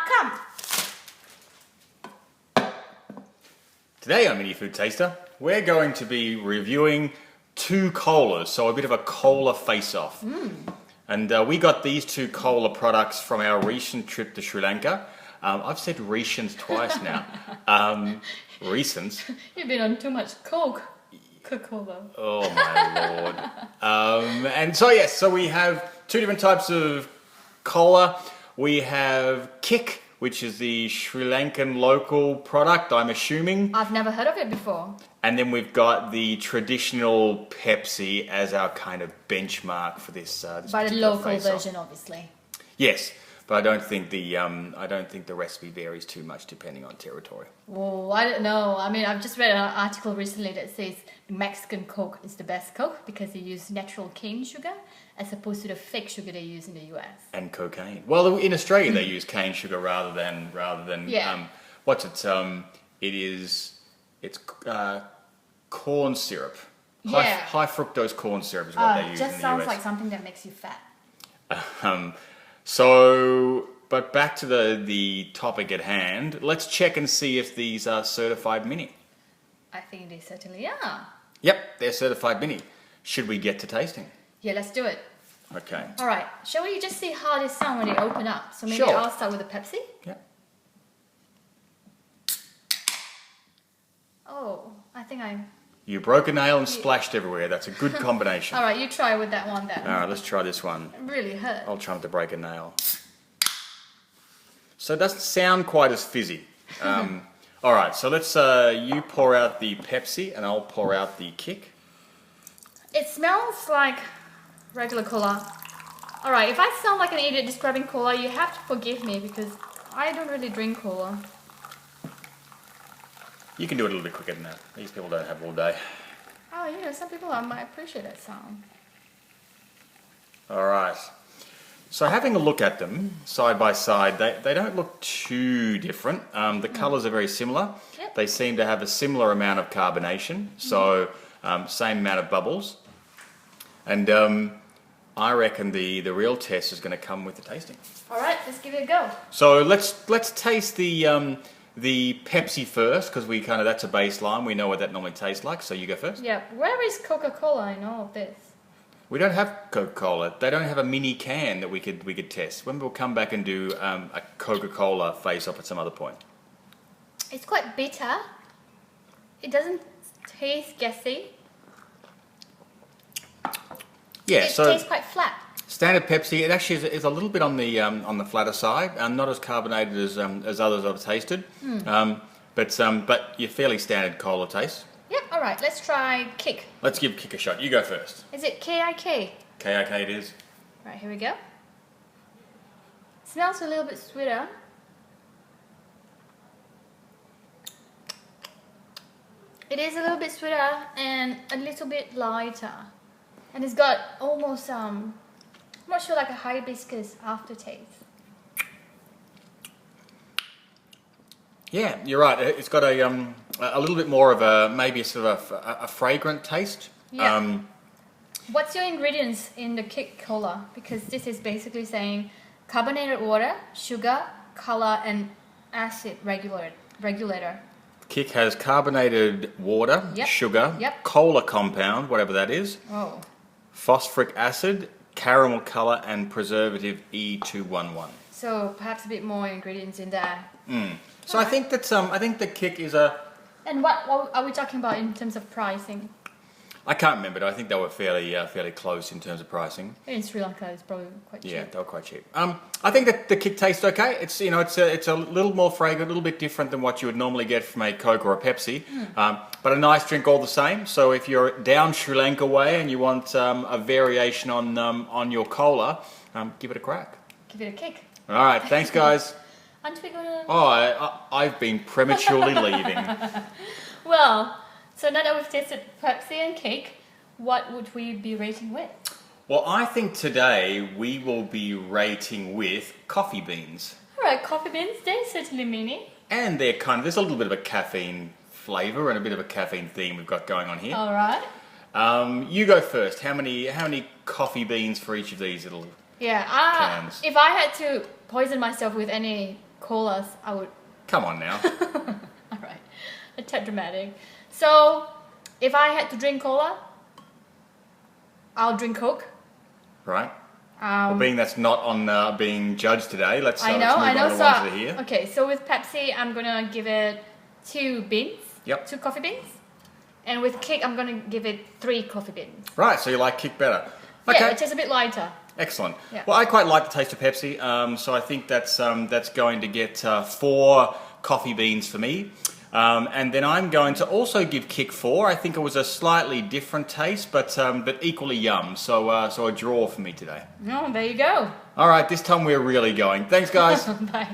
come. Today on Mini Food Taster, we're going to be reviewing two colas, so a bit of a cola face-off. And we got these two cola products from our recent trip to Sri Lanka. I've said recent twice now. Recent. You've been on too much Coca-Cola. Oh my lord. And so yes, so we have two different types of cola. We have KiK, which is the Sri Lankan local product, I'm assuming. I've never heard of it before. And then we've got the traditional Pepsi as our kind of benchmark for this. By the local version, obviously. Yes, but I don't think the recipe varies too much depending on territory. Oh, I don't know. I mean, I've just read an article recently that says Mexican Coke is the best Coke because they use natural cane sugar as opposed to the fake sugar they use in the US. And cocaine. Well, in Australia they use cane sugar rather than what's it? It's corn syrup. High fructose corn syrup is what they use in the US. Just sounds like something that makes you fat. But back to the topic at hand. Let's check and see if these are certified mini. I think they certainly are. Yep, they're certified mini. Should we get to tasting? Yeah, let's do it. Okay. All right. Shall we just see how they sound when they open up? So maybe Sure. I'll start with the Pepsi. Yeah. Oh, I think You broke a nail and splashed everywhere. That's a good combination. All right, you try with that one then. All right, let's try this one. It really hurt. I'll try not to break a nail. So it doesn't sound quite as fizzy. All right, so let's you pour out the Pepsi and I'll pour out the KiK. It smells like regular cola. All right, if I sound like an idiot describing cola, you have to forgive me because I don't really drink cola. You can do it a little bit quicker than that. These people don't have all day. Oh, yeah, some people might appreciate that sound. All right. So having a look at them side by side, they don't look too different. The colours are very similar. Yep. They seem to have a similar amount of carbonation, so same amount of bubbles. And I reckon the real test is going to come with the tasting. All right, let's give it a go. So let's taste the Pepsi first, because that's a baseline. We know what that normally tastes like. So you go first. Yeah, where is Coca-Cola in all of this? We don't have Coca-Cola. They don't have a mini can that we could test. When we'll come back and do a Coca-Cola face-off at some other point. It's quite bitter. It doesn't taste gassy. Yeah, It tastes quite flat. Standard Pepsi. It actually is a little bit on the flatter side, and not as carbonated as others I've tasted. But your fairly standard cola taste. Yep, all right, let's try KiK. Let's give KiK a shot. You go first. Is it KiK? KiK it is. Right, here we go. Smells a little bit sweeter. It is a little bit sweeter and a little bit lighter. And it's got almost, I'm not sure, like a hibiscus aftertaste. Yeah, you're right. It's got a little bit more of maybe a sort of a fragrant taste. Yeah. What's your ingredients in the KiK Cola? Because this is basically saying carbonated water, sugar, color, and acid regulator. KiK has carbonated water, sugar, cola compound, whatever that is, phosphoric acid, caramel color, and preservative E211. So perhaps a bit more ingredients in there. So I think that's I think the KiK is a. And what are we talking about in terms of pricing? I can't remember, but I think they were fairly close in terms of pricing. In Sri Lanka, it's probably quite cheap. Yeah, they were quite cheap. I think that the KiK tastes okay. It's it's a little more fragrant, a little bit different than what you would normally get from a Coke or a Pepsi, but a nice drink all the same. So if you're down Sri Lanka way and you want a variation on your cola, give it a crack. Give it a kick. All right, thanks guys. Aren't we gonna? Oh, I've been prematurely leaving. Well. So now that we've tasted Pepsi and KiK, what would we be rating with? Well, I think today we will be rating with coffee beans. Alright, coffee beans, they're certainly mini. And there's a little bit of a caffeine flavour and a bit of a caffeine theme we've got going on here. Alright. You go first. How many coffee beans for each of these little cans? If I had to poison myself with any colas, I would... Come on now. Alright, a tad dramatic. So, if I had to drink cola, I'll drink Coke. Right. Well, being that's not on being judged today, let's move on to the ones that are here. Okay, so with Pepsi, I'm gonna give it 2 beans. Yep. 2 coffee beans. And with KiK, I'm gonna give it 3 coffee beans. Right, so you like KiK better. Okay. Yeah, it's just a bit lighter. Excellent. Yeah. Well, I quite like the taste of Pepsi, so I think that's going to get 4 coffee beans for me. And then I'm going to also give KiK 4. I think it was a slightly different taste, but equally yum. So a draw for me today. Oh, there you go. All right, this time we're really going. Thanks, guys. Bye.